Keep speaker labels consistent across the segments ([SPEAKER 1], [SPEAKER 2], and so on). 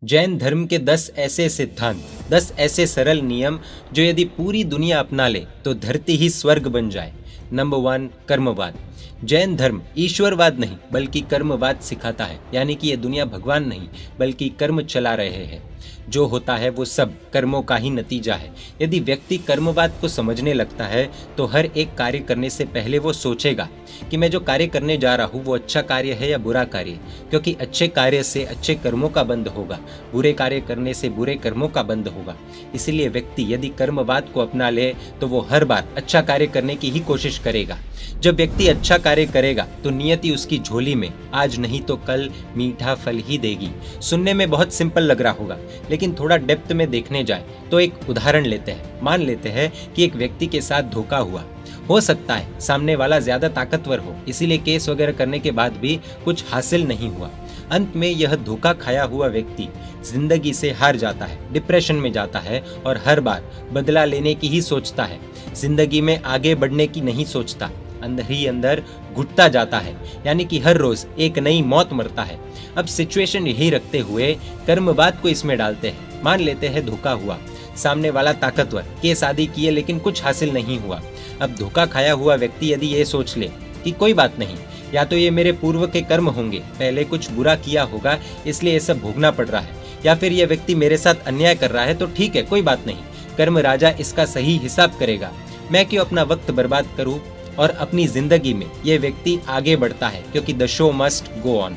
[SPEAKER 1] जैन धर्म के 10 ऐसे सिद्धांत, 10 ऐसे सरल नियम जो यदि पूरी दुनिया अपना ले तो धरती ही स्वर्ग बन जाए। नंबर 1, कर्मवाद। जैन धर्म ईश्वरवाद नहीं बल्कि कर्मवाद सिखाता है, यानी कि ये दुनिया भगवान नहीं बल्कि कर्म चला रहे हैं। जो होता है वो सब कर्मों का ही नतीजा है। यदि व्यक्ति कर्मवाद को समझने लगता है तो हर एक कार्य करने से पहले वो सोचेगा कि मैं जो कार्य करने जा रहा हूँ वो अच्छा कार्य है या बुरा कार्य, क्योंकि अच्छे कार्य से अच्छे कर्मों का बंध होगा, बुरे कार्य करने से बुरे कर्मों का बंध होगा। इसीलिए व्यक्ति यदि कर्मवाद को अपना ले तो वो हर बार अच्छा कार्य करने की ही कोशिश करेगा। जब व्यक्ति अच्छा कार्य करेगा तो नियति उसकी झोली में आज नहीं तो कल मीठा फल ही देगी। सुनने में बहुत सिंपल लग रहा होगा, लेकिन थोड़ा डेप्थ में देखने जाए तो एक उदाहरण लेते हैं। मान लेते हैं कि एक व्यक्ति के साथ धोखा हुआ। हो सकता है सामने वाला ज्यादा ताकतवर हो, इसीलिए केस वगैरह करने के बाद भी कुछ हासिल नहीं हुआ। अंत में यह धोखा खाया हुआ व्यक्ति जिंदगी से हार जाता है, डिप्रेशन में जाता है और हर बार बदला लेने की ही सोचता है। जिंदगी में आगे बढ़ने की नहीं सोचता, अंदर ही अंदर घुटता जाता है, यानी कि हर रोज एक नई मौत मरता है। अब सिचुएशन यही रखते हुए कर्मवाद को इसमें डालते हैं। मान लेते हैं धोखा हुआ, सामने वाला ताकतवर, केस आदि किए लेकिन कुछ हासिल नहीं हुआ। अब धोखा खाया हुआ व्यक्ति यदि ये सोच ले कि कोई बात नहीं, या तो ये मेरे पूर्व के कर्म होंगे, पहले कुछ बुरा किया होगा इसलिए ये सब भोगना पड़ रहा है, या फिर यह व्यक्ति मेरे साथ अन्याय कर रहा है तो ठीक है कोई बात नहीं, कर्म राजा इसका सही हिसाब करेगा, मैं क्यों अपना वक्त बर्बाद करूं। और अपनी जिंदगी में यह व्यक्ति आगे बढ़ता है, क्योंकि the show must go on.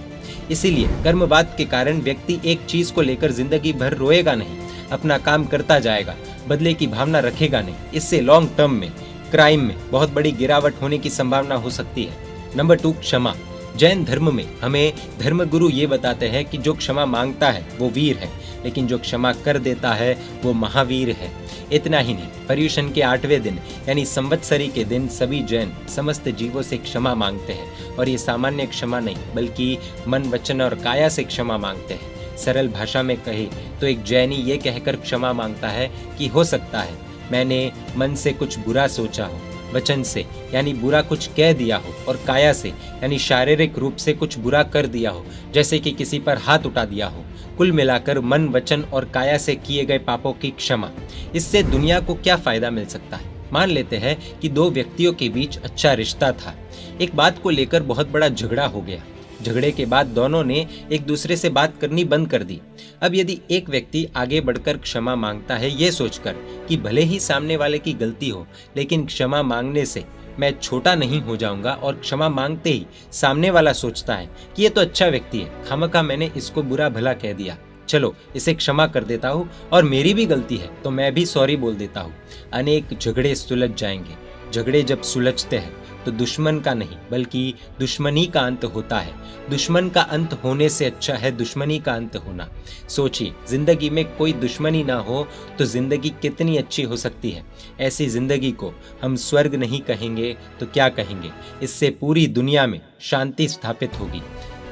[SPEAKER 1] इसीलिए कर्मवाद के कारण व्यक्ति एक चीज को लेकर जिंदगी भर रोएगा नहीं, अपना काम करता जाएगा, बदले की भावना रखेगा नहीं। इससे लॉन्ग टर्म में क्राइम में बहुत बड़ी गिरावट होने की संभावना हो सकती है। नंबर 2, क्षमा। जैन धर्म में हमें धर्मगुरु ये बताते हैं कि जो क्षमा मांगता है वो वीर है, लेकिन जो क्षमा कर देता है वो महावीर है। इतना ही नहीं, पर्युषण के 8वें दिन यानी संवत्सरी के दिन सभी जैन समस्त जीवों से क्षमा मांगते हैं, और ये सामान्य क्षमा नहीं बल्कि मन, वचन और काया से क्षमा मांगते हैं। सरल भाषा में कहे तो एक जैनी ये कहकर क्षमा मांगता है कि हो सकता है मैंने मन से कुछ बुरा सोचा हो, वचन से यानी बुरा कुछ कह दिया हो, और काया से यानी शारीरिक रूप से कुछ बुरा कर दिया हो, जैसे कि किसी पर हाथ उठा दिया हो। कुल मिलाकर मन, वचन और काया से किए गए पापों की क्षमा। इससे दुनिया को क्या फायदा मिल सकता है। मान लेते हैं कि दो व्यक्तियों के बीच अच्छा रिश्ता था, एक बात को लेकर बहुत बड़ा झगड़ा हो गया। झगड़े के बाद दोनों ने एक दूसरे से बात करनी बंद कर दी। अब यदि एक व्यक्ति आगे बढ़कर क्षमा मांगता है ये सोचकर कि भले ही सामने वाले की गलती हो, लेकिन क्षमा मांगने से मैं छोटा नहीं हो जाऊंगा, और क्षमा मांगते ही सामने वाला सोचता है कि ये तो अच्छा व्यक्ति है, खामखा मैंने इसको बुरा भला कह दिया, चलो इसे क्षमा कर देता हूँ, और मेरी भी गलती है तो मैं भी सॉरी बोल देता हूँ। अनेक झगड़े सुलझ जाएंगे। झगड़े जब सुलझते हैं तो दुश्मन का नहीं बल्कि दुश्मनी का अंत होता है। दुश्मन का अंत होने से अच्छा है दुश्मनी का अंत होना। सोचिए, जिंदगी में कोई दुश्मनी ना हो तो जिंदगी कितनी अच्छी हो सकती है। ऐसी जिंदगी को हम स्वर्ग नहीं कहेंगे तो क्या कहेंगे। इससे पूरी दुनिया में शांति स्थापित होगी।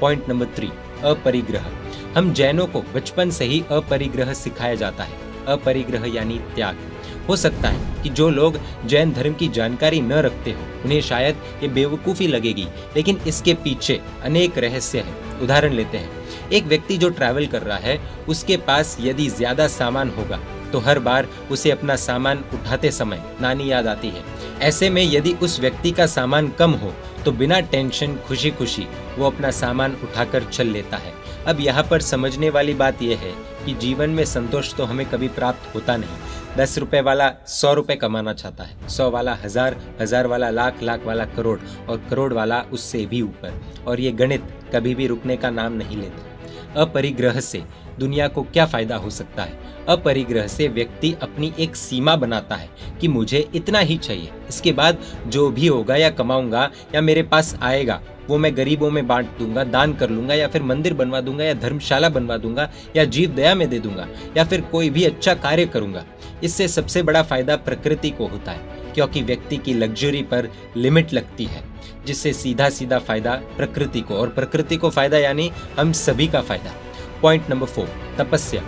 [SPEAKER 1] पॉइंट नंबर 3, अपरिग्रह। हम जैनों को बचपन से ही अपरिग्रह सिखाया जाता है। अपरिग्रह यानी त्याग। हो सकता है कि जो लोग जैन धर्म की जानकारी न रखते हो उन्हें शायद ये बेवकूफ़ी लगेगी, लेकिन इसके पीछे अनेक रहस्य हैं। उदाहरण लेते हैं, एक व्यक्ति जो ट्रैवल कर रहा है उसके पास यदि ज़्यादा सामान होगा तो हर बार उसे अपना सामान उठाते समय नानी याद आती है। ऐसे में यदि उस व्यक्ति का सामान कम हो तो बिना टेंशन खुशी खुशी वो अपना सामान उठाकर चल लेता है। अब यहाँ पर समझने वाली बात यह है कि जीवन में संतोष तो हमें कभी प्राप्त होता नहीं। 10 रुपए वाला 100 रुपए कमाना चाहता है, 100 वाला 1000, 1000 वाला लाख, लाख वाला करोड़, और करोड़ वाला उससे भी ऊपर। और ये गणित कभी भी रुकने का नाम नहीं लेता। अपरिग्रह से दुनिया को क्या फायदा हो सकता है। अपरिग्रह से व्यक्ति अपनी एक सीमा बनाता है कि मुझे इतना ही चाहिए, इसके बाद जो भी होगा या कमाऊंगा या मेरे पास आएगा वो मैं गरीबों में बांट दूंगा, दान कर लूंगा, या फिर मंदिर बनवा दूंगा, या धर्मशाला बनवा दूंगा, या जीव दया में दे दूंगा, या फिर कोई भी अच्छा कार्य करूंगा। इससे सबसे बड़ा फायदा प्रकृति को होता है, क्योंकि व्यक्ति की लग्जरी पर लिमिट लगती है, जिससे सीधा सीधा फायदा प्रकृति को, और प्रकृति को फायदा यानी हम सभी का फायदा। पॉइंट नंबर 4, तपस्या।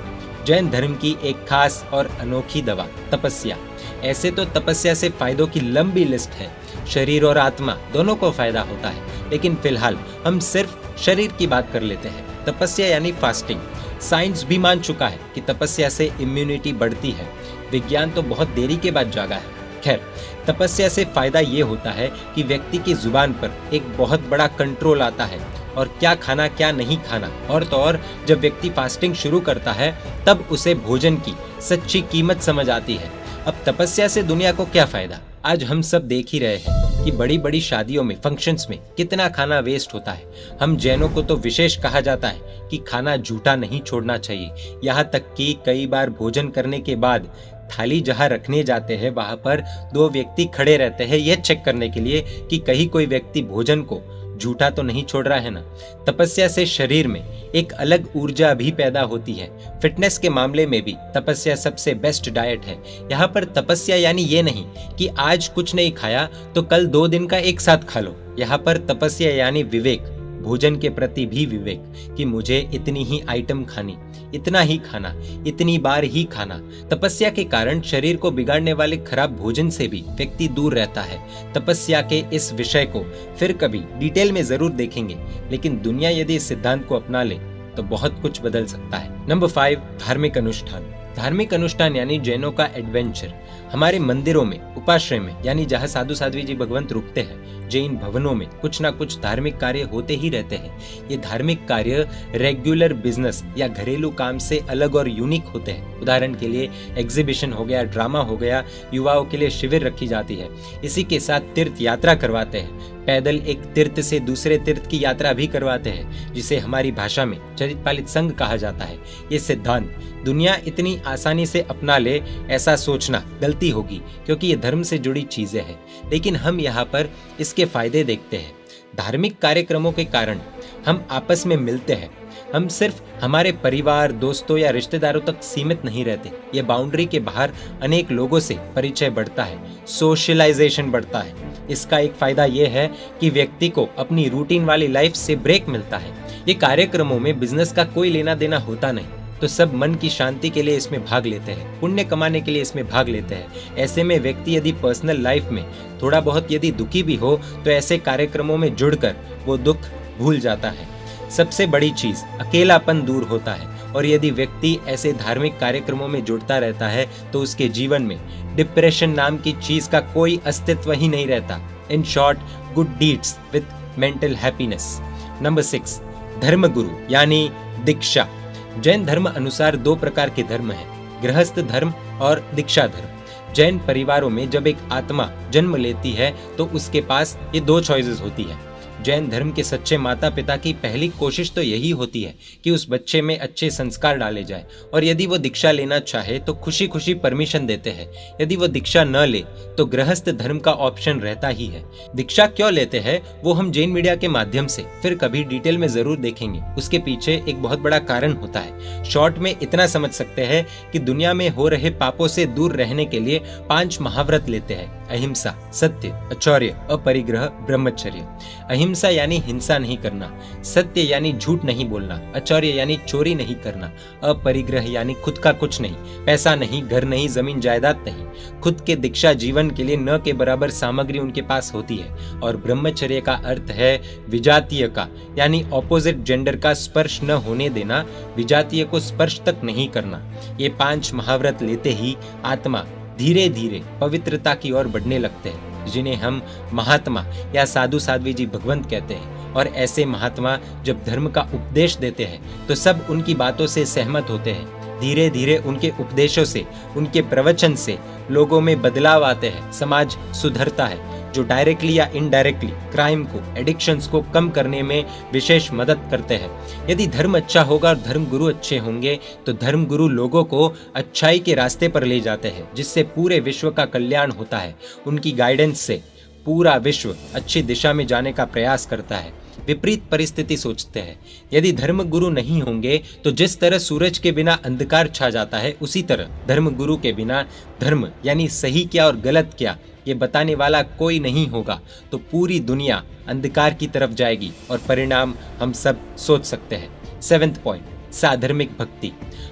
[SPEAKER 1] जैन धर्म की एक खास और अनोखी दवा तपस्या। ऐसे तो तपस्या से फायदों की लंबी लिस्ट है, शरीर और आत्मा दोनों को फायदा होता है, लेकिन फिलहाल हम सिर्फ शरीर की बात कर लेते हैं। तपस्या यानी फास्टिंग। साइंस भी मान चुका है कि तपस्या से इम्यूनिटी बढ़ती है। विज्ञान तो बहुत देरी के बाद जागा है। खैर, तपस्या से फायदा ये होता है कि व्यक्ति की जुबान पर एक बहुत बड़ा कंट्रोल आता है और क्या खाना क्या नहीं खाना। और तो और जब व्यक्ति फास्टिंग शुरू करता है तब उसे भोजन की सच्ची कीमत समझ आती है। अब तपस्या से दुनिया को क्या फायदा? आज हम सब देख ही रहे हैं कि बड़ी बड़ी शादियों में, फंक्शंस में कितना खाना वेस्ट होता है। हम जैनों को तो विशेष कहा जाता है कि खाना झूठा नहीं छोड़ना चाहिए। यहाँ तक कि कई बार भोजन करने के बाद थाली जहाँ रखने जाते हैं वहां पर 2 व्यक्ति खड़े रहते हैं यह चेक करने के लिए कि कहीं कोई व्यक्ति भोजन को झूठा तो नहीं छोड़ रहा है ना। तपस्या से शरीर में एक अलग ऊर्जा भी पैदा होती है। फिटनेस के मामले में भी तपस्या सबसे बेस्ट डाइट है। यहाँ पर तपस्या यानी ये नहीं कि आज कुछ नहीं खाया तो कल 2 दिन का एक साथ खा लो। यहाँ पर तपस्या यानी विवेक, भोजन के प्रति भी विवेक कि मुझे इतनी ही आइटम खानी, इतना ही खाना, इतनी बार ही खाना। तपस्या के कारण शरीर को बिगाड़ने वाले खराब भोजन से भी व्यक्ति दूर रहता है। तपस्या के इस विषय को फिर कभी डिटेल में जरूर देखेंगे, लेकिन दुनिया यदि इस सिद्धांत को अपना ले तो बहुत कुछ बदल सकता है। नंबर 5, धार्मिक अनुष्ठान। धार्मिक अनुष्ठान यानी जैनों का एडवेंचर। हमारे मंदिरों में, उपाश्रय में यानी जहाँ साधु साध्वी जी भगवंत रुकते हैं, जैन भवनों में कुछ ना कुछ धार्मिक कार्य होते ही रहते हैं। ये धार्मिक कार्य रेगुलर बिजनेस या घरेलू काम से अलग और यूनिक होते हैं। उदाहरण के लिए एग्जीबिशन हो गया, ड्रामा हो गया, युवाओं के लिए शिविर रखी जाती है। इसी के साथ तीर्थ यात्रा करवाते हैं। पैदल एक तीर्थ से दूसरे तीर्थ की यात्रा भी करवाते हैं, जिसे हमारी भाषा में चरित पालित संघ कहा जाता है। ये सिद्धांत दुनिया इतनी आसानी से अपना ले ऐसा सोचना गलती होगी, क्योंकि ये धर्म से जुड़ी चीजें हैं। लेकिन हम यहाँ पर इसके फायदे देखते हैं। धार्मिक कार्यक्रमों के कारण हम आपस में मिलते हैं। हम सिर्फ हमारे परिवार, दोस्तों या रिश्तेदारों तक सीमित नहीं रहते। ये बाउंड्री के बाहर अनेक लोगों से परिचय बढ़ता है, सोशलाइजेशन बढ़ता है। इसका एक फायदा यह है कि व्यक्ति को अपनी रूटीन वाली लाइफ से ब्रेक मिलता है। ये कार्यक्रमों में बिजनेस का कोई लेना देना होता नहीं, तो सब मन की शांति के लिए इसमें भाग लेते हैं, पुण्य कमाने के लिए इसमें भाग लेते हैं। ऐसे में व्यक्ति यदि पर्सनल लाइफ में थोड़ा बहुत यदि दुखी भी हो तो ऐसे कार्यक्रमों में जुड़कर वो दुख भूल जाता है। सबसे बड़ी चीज, अकेलापन दूर होता है। और यदि व्यक्ति ऐसे धार्मिक कार्यक्रमों में जुड़ता रहता है तो उसके जीवन में डिप्रेशन नाम की चीज का कोई अस्तित्व ही नहीं रहता। In short, good deeds with mental happiness. Number 6, धर्म गुरु यानी दीक्षा। जैन धर्म अनुसार 2 प्रकार के धर्म हैं, गृहस्थ धर्म और दीक्षा धर्म। जैन परिवारों में जब एक आत्मा जन्म लेती है तो उसके पास ये 2 चॉइसेस होती है। जैन धर्म के सच्चे माता पिता की पहली कोशिश तो यही होती है कि उस बच्चे में अच्छे संस्कार डाले जाए, और यदि वो दीक्षा लेना चाहे तो खुशी खुशी परमिशन देते हैं। यदि वो दीक्षा न ले तो गृहस्थ धर्म का ऑप्शन रहता ही है। दीक्षा क्यों लेते हैं वो हम जैन मीडिया के माध्यम से फिर कभी डिटेल में जरूर देखेंगे। उसके पीछे एक बहुत बड़ा कारण होता है। शॉर्ट में इतना समझ सकते हैं कि दुनिया में हो रहे पापों से दूर रहने के लिए 5 महाव्रत लेते हैं। अहिंसा, सत्य, अचौर्य, अपरिग्रह, ब्रह्मचर्य। अहिंसा यानी हिंसा नहीं करना, सत्य यानी झूठ नहीं बोलना, अचौर्य यानी चोरी नहीं करना, अपरिग्रह यानी खुद का कुछ नहीं, पैसा नहीं, घर नहीं, जमीन जायदाद नहीं, खुद के दीक्षा जीवन के लिए न के बराबर सामग्री उनके पास होती है। और ब्रह्मचर्य का अर्थ है विजातीय का, यानी ऑपोजिट जेंडर का स्पर्श न होने देना, विजातीय को स्पर्श तक नहीं करना। ये 5 महाव्रत लेते ही आत्मा धीरे धीरे पवित्रता की ओर बढ़ने लगते हैं, जिन्हें हम महात्मा या साधु साध्वी जी भगवंत कहते हैं। और ऐसे महात्मा जब धर्म का उपदेश देते हैं तो सब उनकी बातों से सहमत होते हैं। धीरे धीरे उनके उपदेशों से, उनके प्रवचन से लोगों में बदलाव आते हैं, समाज सुधरता है, जो डायरेक्टली या इनडायरेक्टली क्राइम को, एडिक्शंस को कम करने में विशेष मदद करते हैं। यदि धर्म अच्छा होगा और धर्म गुरु अच्छे होंगे तो धर्म गुरु लोगों को अच्छाई के रास्ते पर ले जाते हैं, जिससे पूरे विश्व का कल्याण होता है। उनकी गाइडेंस से पूरा विश्व अच्छी दिशा में जाने का प्रयास करता है। विपरीत परिस्थिति सोचते हैं, यदि धर्म गुरु नहीं होंगे तो जिस तरह सूरज के बिना अंधकार छा जाता है, उसी तरह धर्म गुरु के बिना धर्म यानी सही क्या और गलत क्या ये बताने वाला कोई नहीं होगा, तो पूरी दुनिया अंधकार की तरफ जाएगी और परिणाम हम सब सोच सकते हैं। 7th पॉइंट, साधर्मिक भक्ति।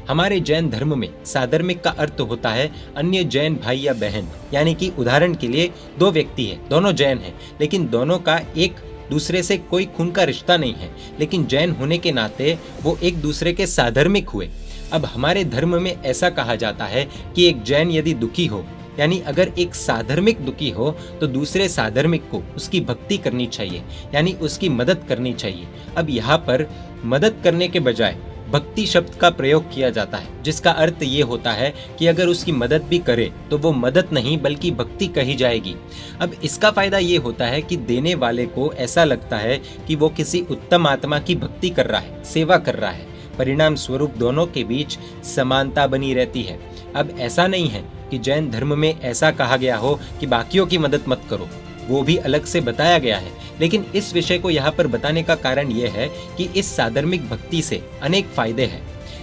[SPEAKER 1] हमारे जैन धर्म में साधर्मिक का अर्थ होता है अन्य जैन भाई या बहन, यानी कि उदाहरण के लिए 2 व्यक्ति हैं, दोनों जैन हैं, लेकिन दोनों का एक दूसरे से कोई खून का रिश्ता नहीं है, लेकिन जैन होने के नाते वो एक दूसरे के साधर्मिक हुए। अब हमारे धर्म में ऐसा कहा जाता है कि एक जैन यदि दुखी हो, यानी अगर एक साधर्मिक दुखी हो, तो दूसरे साधर्मिक को उसकी भक्ति करनी चाहिए, यानी उसकी मदद करनी चाहिए। अब यहाँ पर मदद करने के बजाय भक्ति शब्द का प्रयोग किया जाता है, जिसका अर्थ ये होता है कि अगर उसकी मदद भी करे तो वो मदद नहीं बल्कि भक्ति कही जाएगी। अब इसका फायदा ये होता है कि देने वाले को ऐसा लगता है कि वो किसी उत्तम आत्मा की भक्ति कर रहा है, सेवा कर रहा है। परिणाम स्वरूप दोनों के बीच समानता बनी रहती है। अब ऐसा नहीं है कि जैन धर्म में ऐसा कहा गया हो कि बाकियों की मदद मत करो, वो भी अलग से बताया गया है, लेकिन इस विषय को यहाँ पर बताने का कारण यह है कि इस साधर्मिक भक्ति से अनेक फायदे हैं।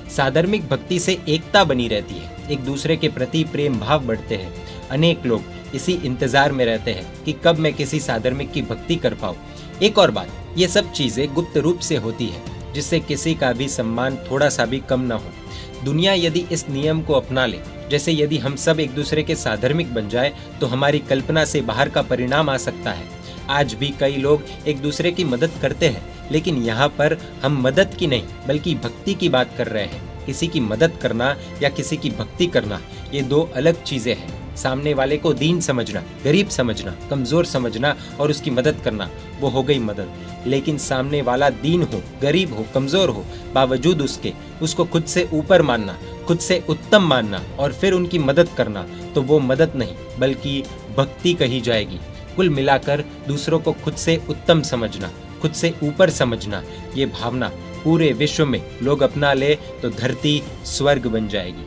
[SPEAKER 1] साधर्मिक भक्ति से एकता बनी रहती है, एक दूसरे के प्रति प्रेम भाव बढ़ते हैं। अनेक लोग इसी इंतजार में रहते हैं कि कब मैं किसी साधर्मिक की भक्ति कर पाऊँ। एक और बात, ये सब चीजें गुप्त रूप से होती है, जिससे किसी का भी सम्मान थोड़ा सा भी कम न हो। दुनिया यदि इस नियम को अपना ले, जैसे यदि हम सब एक दूसरे के साधर्मिक बन जाए, तो हमारी कल्पना से बाहर का परिणाम आ सकता है। आज भी कई लोग एक दूसरे की मदद करते हैं, लेकिन यहाँ पर हम मदद की नहीं बल्कि भक्ति की बात कर रहे हैं। किसी की मदद करना या किसी की भक्ति करना, ये दो अलग चीजें हैं। सामने वाले को दीन समझना, गरीब समझना, कमजोर समझना और उसकी मदद करना, वो हो गई मदद। लेकिन सामने वाला दीन हो, गरीब हो, कमजोर हो, बावजूद उसको खुद से ऊपर मानना, खुद से उत्तम मानना और फिर उनकी मदद करना, तो वो मदद नहीं बल्कि भक्ति कही जाएगी। कुल मिलाकर दूसरों को खुद से उत्तम समझना, खुद से ऊपर समझना, ये भावना पूरे विश्व में लोग अपना ले तो धरती स्वर्ग बन जाएगी।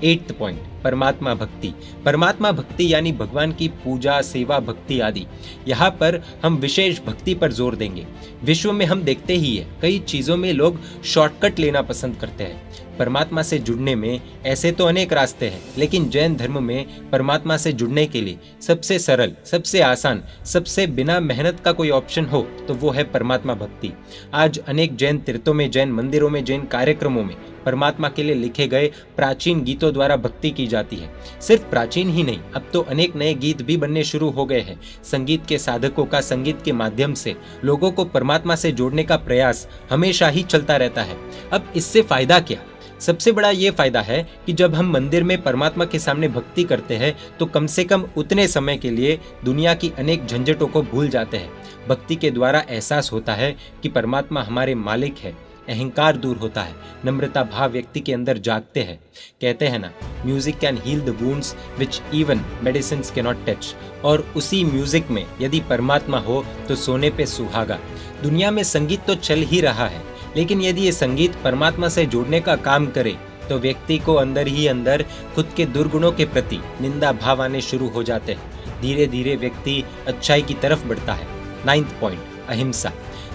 [SPEAKER 1] 8th पॉइंट, परमात्मा भक्ति। परमात्मा भक्ति यानी भगवान की पूजा, सेवा, भक्ति आदि। यहाँ पर हम विशेष भक्ति पर जोर देंगे। विश्व में हम देखते ही है, कई चीजों में लोग शॉर्टकट लेना पसंद करते हैं। परमात्मा से जुड़ने में ऐसे तो अनेक रास्ते हैं, लेकिन जैन धर्म में परमात्मा से जुड़ने के लिए सबसे सरल, सबसे आसान, सबसे बिना मेहनत का कोई ऑप्शन हो तो वो है परमात्मा भक्ति। आज अनेक जैन तीर्थों में, जैन मंदिरों में, जैन कार्यक्रमों में परमात्मा के लिए लिखे गए प्राचीन गीतों द्वारा भक्ति की जाती है। सिर्फ प्राचीन ही नहीं, अब तो अनेक नए गीत भी बनने शुरू हो गए हैं। संगीत के साधकों का संगीत के माध्यम से लोगों को परमात्मा से जोड़ने का प्रयास हमेशा ही चलता रहता है। अब इससे फायदा क्या? सबसे बड़ा ये फायदा है कि जब हम मंदिर में परमात्मा के सामने भक्ति करते हैं तो कम से कम उतने समय के लिए दुनिया की अनेक झंझटों को भूल जाते हैं। भक्ति के द्वारा एहसास होता है कि परमात्मा हमारे मालिक है, अहंकार दूर होता है, नम्रता भाव व्यक्ति के अंदर जागते हैं। कहते हैं ना, music can heal the wounds which even medicines can not touch. और उसी म्यूजिक में यदि परमात्मा हो तो सोने पे सुहागा। दुनिया में संगीत तो चल ही रहा है, लेकिन यदि ये संगीत परमात्मा से जोड़ने का काम करे तो व्यक्ति को अंदर ही अंदर खुद के दुर्गुणों के प्रति निंदा भाव आने शुरू हो जाते हैं। धीरे धीरे व्यक्ति अच्छाई की तरफ बढ़ता है। 9th पॉइंट, अहिंसा।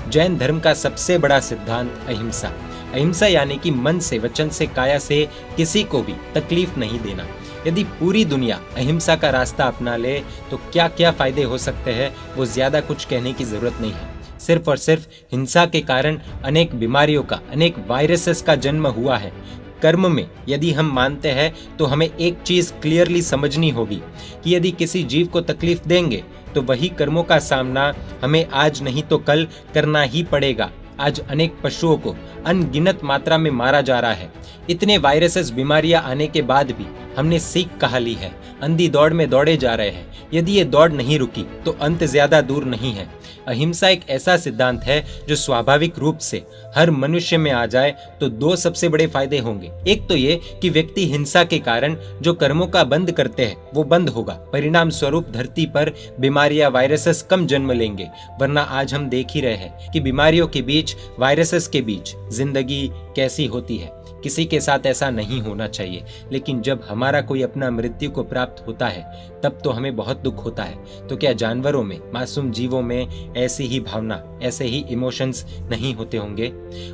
[SPEAKER 1] जैन धर्म का सबसे बड़ा सिद्धांत अहिंसा। अहिंसा यानी कि मन से, वचन से, काया से किसी को भी तकलीफ नहीं देना। यदि पूरी दुनिया अहिंसा का रास्ता अपना ले तो क्या क्या फायदे हो सकते हैं, वो ज्यादा कुछ कहने की जरूरत नहीं है। सिर्फ और सिर्फ हिंसा के कारण अनेक बीमारियों का, अनेक वायरसेस का जन्म हुआ है। कर्म में यदि हम मानते हैं तो हमें एक चीज क्लियरली समझनी होगी कि यदि किसी जीव को तकलीफ देंगे तो वही कर्मों का सामना हमें आज नहीं तो कल करना ही पड़ेगा। आज अनेक पशुओं को अनगिनत मात्रा में मारा जा रहा है। इतने वायरसेस, बीमारियां आने के बाद भी हमने सीख कहा ली है, अंधी दौड़ में दौड़े जा रहे हैं। यदि ये दौड़ नहीं रुकी तो अंत ज्यादा दूर नहीं है। अहिंसा एक ऐसा सिद्धांत है जो स्वाभाविक रूप से हर मनुष्य में आ जाए तो दो सबसे बड़े फायदे होंगे। एक तो ये कि व्यक्ति हिंसा के कारण जो कर्मों का बंद करते हैं वो बंद होगा। परिणाम स्वरूप धरती पर बीमारियां, वायरसेस कम जन्म लेंगे। वरना आज हम देख ही रहे हैं कि बीमारियों के बीच, वायरसेस के बीच जिंदगी कैसी होती है। किसी के साथ ऐसा नहीं होना चाहिए, लेकिन जब हमारा कोई अपना मृत्यु को प्राप्त होता है तब तो हमें बहुत दुख होता है। तो क्या जानवरों में, मासूम जीवों में ऐसी ही भावना, ऐसे ही इमोशंस नहीं होते होंगे?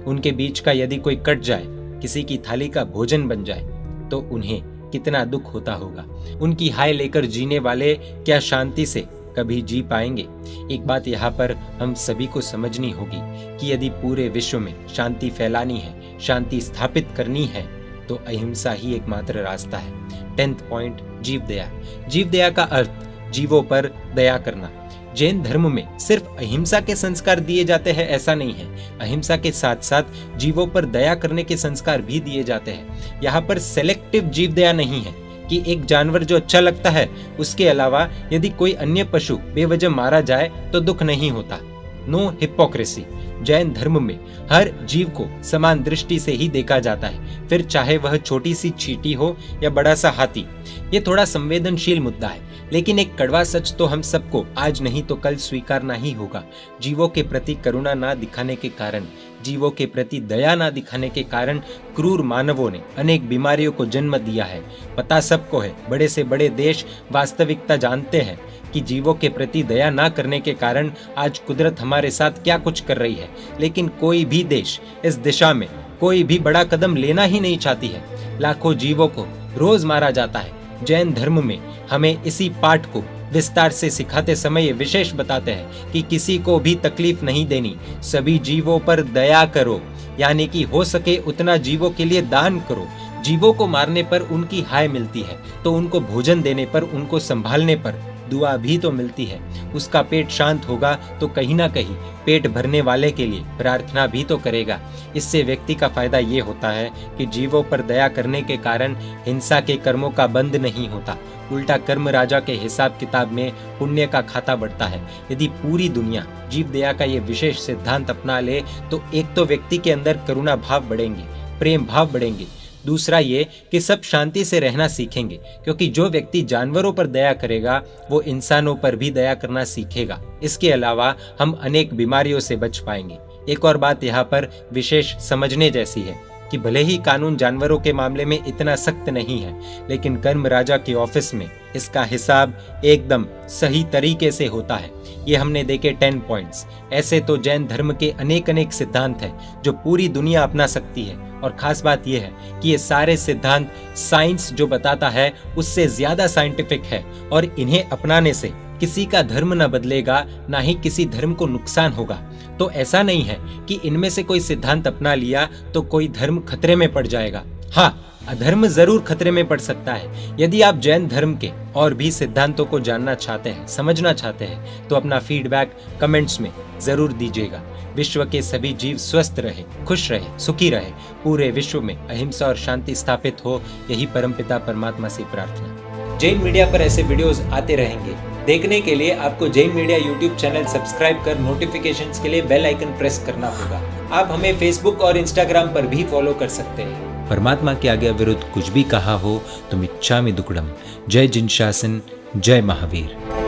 [SPEAKER 1] उनके बीच का यदि कोई कट जाए, किसी की थाली का भोजन बन जाए तो उन्हें कितना दुख होता होगा। उनकी हाय लेकर जीने वाले क्या शांति से कभी जी पाएंगे? एक बात यहाँ पर हम सभी को समझनी होगी कि यदि पूरे विश्व में शांति फैलानी है, शांति स्थापित करनी है, तो अहिंसा ही एकमात्र रास्ता है। 10th पॉइंट, जीव दया। जीव दया का अर्थ जीवों पर दया करना। जैन धर्म में सिर्फ अहिंसा के संस्कार दिए जाते हैं ऐसा नहीं है। अहिंसा के साथ साथ जीवों पर दया करने के संस्कार भी दिए जाते हैं। यहाँ पर सेलेक्टिव जीव दया नहीं है कि एक जानवर जो अच्छा लगता है उसके अलावा यदि कोई अन्य पशु बेवजह मारा जाए तो दुख नहीं होता। No hypocrisy. जैन धर्म में हर जीव को समान दृष्टि से ही देखा जाता है, फिर चाहे वह छोटी सी चींटी हो या बड़ा सा हाथी। ये थोड़ा संवेदनशील मुद्दा है, लेकिन एक कड़वा सच तो हम सबको आज नहीं तो कल स्वीकारना ही होगा। जीवों के प्रति करुणा ना दिखाने के कारण, जीवों के प्रति दया ना दिखाने के कारण क्रूर मानवों ने अनेक बीमारियों को जन्म दिया है। पता सबको है, बड़े से बड़े देश वास्तविकता जानते हैं कि जीवों के प्रति दया ना करने के कारण आज कुदरत हमारे साथ क्या कुछ कर रही है, लेकिन कोई भी देश इस दिशा में कोई भी बड़ा कदम लेना ही नहीं चाहती है। लाखों जीवों को रोज मारा जाता है। जैन धर्म में हमें इसी पाठ को विस्तार से सिखाते समय ये विशेष बताते हैं कि किसी को भी तकलीफ नहीं देनी, सभी जीवों पर दया करो, यानी कि हो सके उतना जीवों के लिए दान करो। जीवों को मारने पर उनकी हाय मिलती है तो उनको भोजन देने पर, उनको संभालने पर दुआ भी तो मिलती है। उसका पेट शांत होगा तो कहीं ना कहीं पेट भरने वाले के लिए प्रार्थना भी तो करेगा। इससे व्यक्ति का फायदा ये होता है कि जीवों पर दया करने के कारण हिंसा के कर्मों का बंद नहीं होता, उल्टा कर्म राजा के हिसाब किताब में पुण्य का खाता बढ़ता है। यदि पूरी दुनिया जीव दया का ये विशेष सिद्धांत अपना ले तो एक तो व्यक्ति के अंदर करुणा भाव बढ़ेंगे, प्रेम भाव बढ़ेंगे। दूसरा ये कि सब शांति से रहना सीखेंगे, क्योंकि जो व्यक्ति जानवरों पर दया करेगा वो इंसानों पर भी दया करना सीखेगा। इसके अलावा हम अनेक बीमारियों से बच पाएंगे। एक और बात यहाँ पर विशेष समझने जैसी है कि भले ही कानून जानवरों के मामले में इतना सख्त नहीं है, लेकिन कर्म राजा के ऑफिस में इसका हिसाब एकदम सही तरीके से होता है। ये हमने देखे 10 पॉइंट्स। ऐसे तो जैन धर्म के अनेक सिद्धांत हैं जो पूरी दुनिया अपना सकती है, और खास बात यह है कि ये सारे सिद्धांत साइंस जो बताता है उससे ज्यादा साइंटिफिक है, और इन्हें अपनाने से किसी का धर्म न बदलेगा, ना ही किसी धर्म को नुकसान होगा। तो ऐसा नहीं है कि इनमें से कोई सिद्धांत अपना लिया तो कोई धर्म खतरे में पड़ जाएगा। हाँ, अधर्म जरूर खतरे में पड़ सकता है। यदि आप जैन धर्म के और भी सिद्धांतों को जानना चाहते हैं, समझना चाहते हैं, तो अपना फीडबैक कमेंट्स में जरूर दीजिएगा। विश्व के सभी जीव स्वस्थ रहे, खुश रहे, सुखी रहे, पूरे विश्व में अहिंसा और शांति स्थापित हो, यही परमपिता परमात्मा से प्रार्थना। जैन मीडिया पर ऐसे वीडियोस आते रहेंगे। देखने के लिए आपको Jain media YouTube channel subscribe कर नोटिफिकेशंस के लिए बेल आइकन प्रेस करना होगा। आप हमें फेसबुक और इंस्टाग्राम पर भी फॉलो कर सकते हैं। परमात्मा के आज्ञा विरुद्ध कुछ भी कहा हो तो मिच्छामि दुक्कडम। जय जिन शासन, जय महावीर।